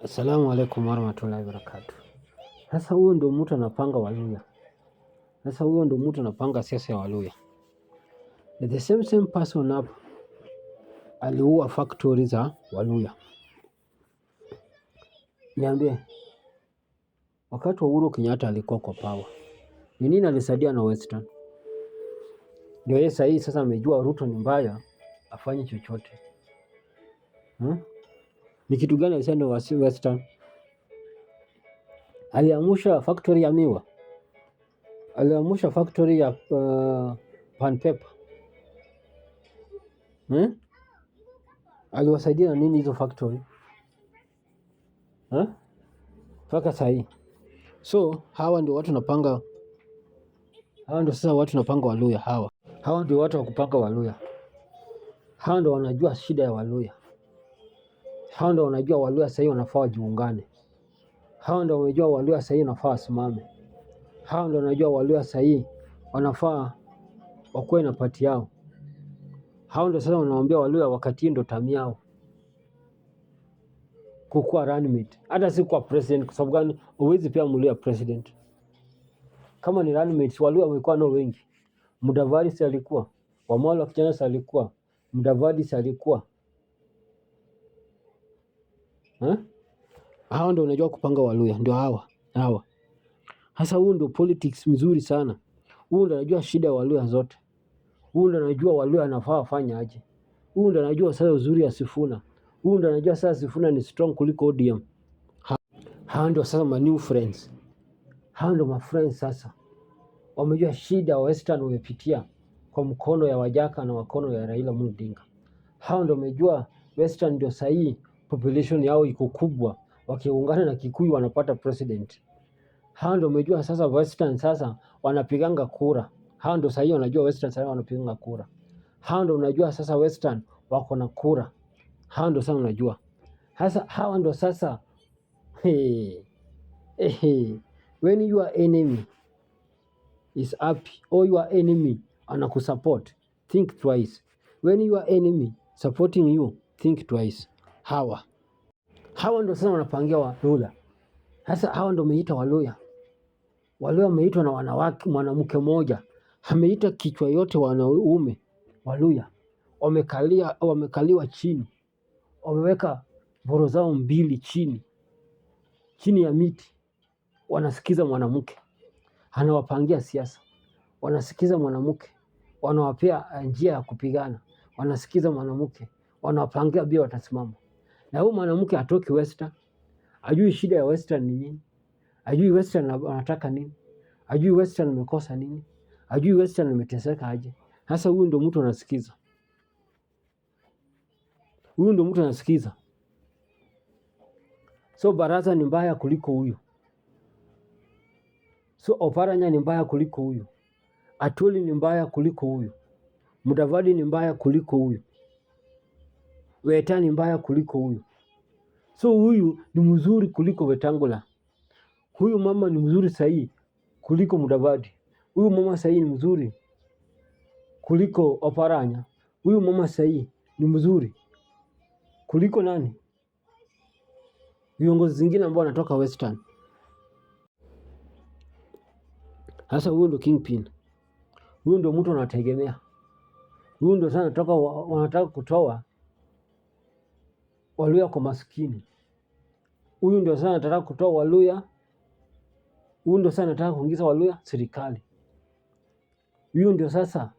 Assalamu alaikum warahmatullahi wabarakatuh. Sasa huyo ndio mtu anapanga Waluya. Sasa huyo ndio mtu anapanga siasa ya Waluya. The same person hapa aliua factory za Waluya. Niambie, wakati wa Uhuru Kenyatta alikuwa kwa power, ni nini alisaidia na Western? Ndio yeye sasa amejua Ruto ni mbaya, afanye chochote. Ni kitu gani alisaidia na Western? Aliamusha factory ya miwa, aliamusha factory ya pan paper. Aliwasaidia na nini hizo factory mpaka sahii? So hawa ndio watu napanga, hawa ndio sasa watu napanga Waluya. Hawa ndio watu wa kupanga Waluya. Hawa ndio wanajua shida ya Waluya. Hawa ndio wanajua Waluya sahii wanafaa wajiungane. Hawa ndio wanajua Waluya sahii wanafaa wasimame. Hawa ndio wanajua Waluya sahii wanafaa wakuwe na pati yao. Hawa ndio sasa wanawaambia Waluya wakati ndio tamu yao kukuwa running mate, hata si kwa president. Kwa sababu gani? Huwezi pia Mluya president kama ni running mate. Waluya wamekuwa nao wengi. Mudavadi si alikuwa, Wamolo kijana si alikuwa, Mudavadi si alikuwa. Hawa ndio unajua kupanga Waluya, ndio hawa. Sasa huu ndio politics mzuri sana. Huu ndio anajua shida ya Waluya zote. Huu ndio anajua Waluya anafaa wafanye aje. Huu ndio anajua sasa uzuri ya Sifuna. Huu ndio anajua sasa Sifuna ni strong kuliko ODM. Hawa ndio sasa my new friends. Hawa ndio my friends sasa. Wamejua shida wa Western wamepitia kwa mkono ya Wajaka na mkono ya Raila Odinga. Hawa ndio wamejua Western ndio sahihi, population yao iko kubwa, wakiungana na Kikuyu wanapata president. Hawa ndio wamejua sasa Western sasa wanapiganga kura. Hawa ndio sahihi wanajua Western sasa wanapiganga kura. Hawa ndio unajua sasa Western wako na kura. Hawa ndio sasa unajua. Sasa hawa ndio sasa when your enemy is happy or your enemy anakusupport, think twice. When your enemy supporting you, think twice. Hawa ndio sasa wanapangia Waluya. Sasa hawa ndio wameita Waluya. Waluya wameitwa na wanawake, mwanamke mmoja ameita kichwa yote wanaume. Waluya wamekaliwa chini, wameweka boro zao mbili chini ya miti, wanasikiza mwanamke anawapangia siasa. Wanasikiza mwanamke, wanawapea njia ya kupigana. Wanasikiza mwanamke, wanawapangia bia watasimama. Na huyu mwanamke atoki Western, ajui shida ya Western ni nini, ajui Western anataka nini, ajui Western amekosa nini, ajui Western ameteseka aje. Sasa huyu ndio mtu anasikiza. Huyu ndio mtu anasikiza. So Baraza ni mbaya kuliko huyu. So Oparanya ni mbaya kuliko huyu. Atwoli ni mbaya kuliko huyu. Mudavadi ni mbaya kuliko huyu. Weta ni mbaya kuliko huyu. So huyu ni mzuri kuliko Wetangula. Huyu mama ni mzuri sahihi kuliko Mudavadi. Huyu mama sahihi ni mzuri kuliko Oparanya. Huyu mama sahihi ni mzuri kuliko nani? Viongozi zingine ambao wanatoka Western. Sasa huyu ndio kingpin. Huyu ndio mtu anategemea. Huyu ndio sana wanataka kutoa Waluya kwa maskini. Huyu ndio sana anataka kutoa Waluya. Huyu ndio sana anataka kuingiza Waluya serikali. Huyu ndio sasa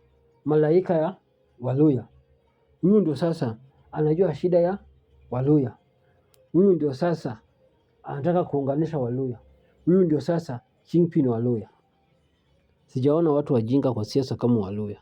malaika ya Waluya. Huyu ndio sasa anajua shida ya Waluya. Huyu ndio sasa anataka kuunganisha Waluya. Huyu ndio sasa kingpin Waluya. Sijaona watu wajinga kwa siasa kama Waluya.